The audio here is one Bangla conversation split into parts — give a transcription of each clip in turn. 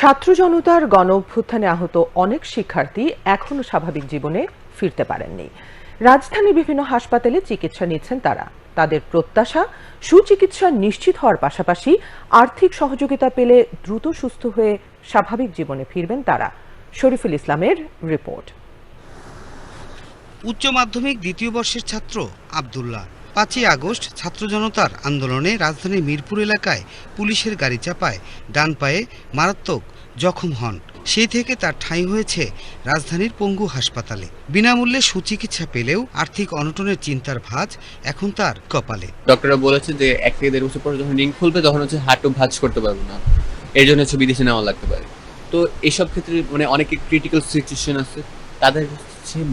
ছাত্র জনতার গণ অভ্যুত্থানে আহত অনেক শিক্ষার্থী এখনো স্বাভাবিক জীবনে ফিরতে পারেননি। রাজধানীর বিভিন্ন হাসপাতালে চিকিৎসা নিচ্ছেন তারা। তাদের প্রত্যাশা, সুচিকিৎসা নিশ্চিত হওয়ার পাশাপাশি আর্থিক সহযোগিতা পেলে দ্রুত সুস্থ হয়ে স্বাভাবিক জীবনে ফিরবেন তারা। শরীফুল ইসলামের রিপোর্ট। উচ্চ মাধ্যমিক দ্বিতীয় বর্ষের ছাত্র আব্দুল্লাহ ৫ই আগস্ট ছাত্র জনতার আন্দোলনে রাজধানীর মিরপুর এলাকায় পুলিশের গাড়ি চাপায় ডান পায়ে মারাত্মক জখম হন। সেই থেকে তার ঠাঁই হয়েছে রাজধানীর পঙ্গু হাসপাতালে। বিনামূল্যে সুচিকিৎসা পেলেও আর্থিক অনটনের চিন্তার ভাঁজ এখন তার কপালে। ডক্টররা বলেছে যে ১ থেকে ১.৫ বছর পর যখন রিং খুলবে তখন হাঁটু ভাঁজ করতে পারবে না, এর জন্য বিদেশে নেওয়া লাগতে পারে। তো এইসব ক্ষেত্রে অনেকে ক্রিটিক্যাল সিচুয়েশন আছে, তাদের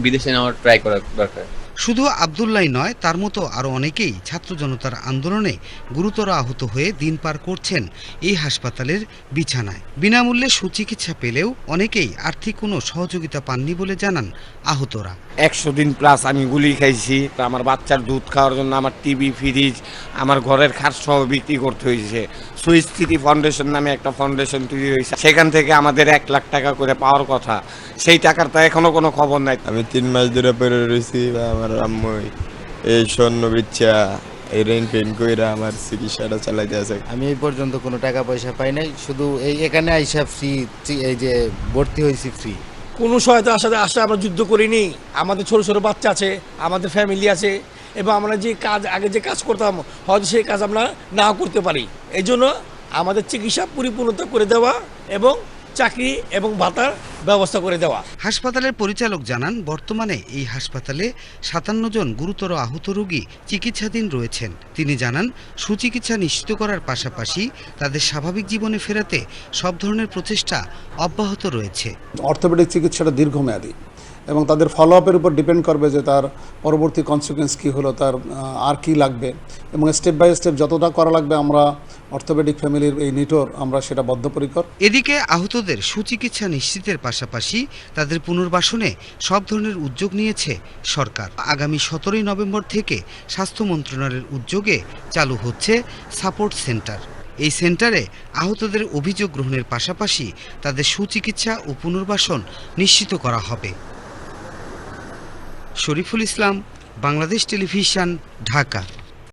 বিদেশে নেওয়ার ট্রাই করা দরকার। শুধু আব্দুল্লাহ নয়, তার মতো আরও অনেকেই ছাত্র জনতার আন্দোলনে গুরুতর আহত হয়ে দিন পার করছেন এই হাসপাতালের বিছানায়। বিনামূল্যে সুচিকিৎসা পেলেও অনেকেই আর্থিক কোনো সহযোগিতা পাননি বলে জানান আহতরা। ১০০ দিন প্লাস আমি গুলি খাইছি। আমার বাচ্চার দুধ খাওয়ার জন্য আমার টিভি, ফ্রিজ, আমার ঘরের খাট সহ বিক্রি করতে হয়েছে। সুইচ সিটি ফাউন্ডেশন নামে একটা ফাউন্ডেশন তৈরি হয়েছে, সেখান থেকে আমাদের ১ লাখ টাকা করে পাওয়ার কথা, সেই টাকার তো এখনো কোনো খবর নাই। আমি ৩ মাস ধরে পড়ে রয়েছি। আমার আম্মু এই স্বর্ণ বিচ্ছা এই ঋণ পেন কইরা আমার চিকিৎসাটা চালাইতে আছে। আমি এই পর্যন্ত কোনো টাকা পয়সা পাই নাই, শুধু এখানে আইসা ফ্রি, এই যে ভর্তি হয়েছি ফ্রি। কোনো সহায়তা আসলে আমরা যুদ্ধ করিনি। আমাদের ছোট ছোট বাচ্চা আছে, আমাদের ফ্যামিলি আছে, এবং আমরা যে কাজ আগে যে কাজ করতাম হয়তো সেই কাজ আমরা নাও করতে পারি। এই জন্য আমাদের চিকিৎসা পরিপূর্ণতা করে দেওয়া এবং চাকরি এবং ভাতার ব্যবস্থা করে দেওয়া। হাসপাতালের পরিচালক জানান, বর্তমানে এই হাসপাতালে ৫৭ জন গুরুতর আহত রোগী চিকিৎসাধীন রয়েছেন। তিনি জানান, সুচিকিৎসা নিশ্চিত করার পাশাপাশি তাদের স্বাভাবিক জীবনে ফেরাতে সব ধরনের প্রচেষ্টা অব্যাহত রয়েছে। অর্থোপেডিক চিকিৎসাটা দীর্ঘমেয়াদী এবং তাদের ফলো আপের উপর ডিপেন্ড করবে যে তার পরবর্তী কনসিকুয়েন্স কী হলো, তার আর কি লাগবে, এবং স্টেপ বাই স্টেপ যতটা করা লাগবে আমরা অর্থোপেডিক ফ্যামিলির এই নিটোর আমরা সেটা বদ্ধপরিকর। এদিকে আহতদের সুচিকিৎসা নিশ্চিতের পাশাপাশি তাদের পুনর্বাসনে সব ধরনের উদ্যোগ নিয়েছে সরকার। আগামী ১৭ই নভেম্বর থেকে স্বাস্থ্য মন্ত্রণালয়ের উদ্যোগে চালু হচ্ছে সাপোর্ট সেন্টার। এই সেন্টারে আহতদের অভিযোগ গ্রহণের পাশাপাশি তাদের সুচিকিৎসা ও পুনর্বাসন নিশ্চিত করা হবে। শরীফুল ইসলাম, বাংলাদেশ টেলিভিশন, ঢাকা।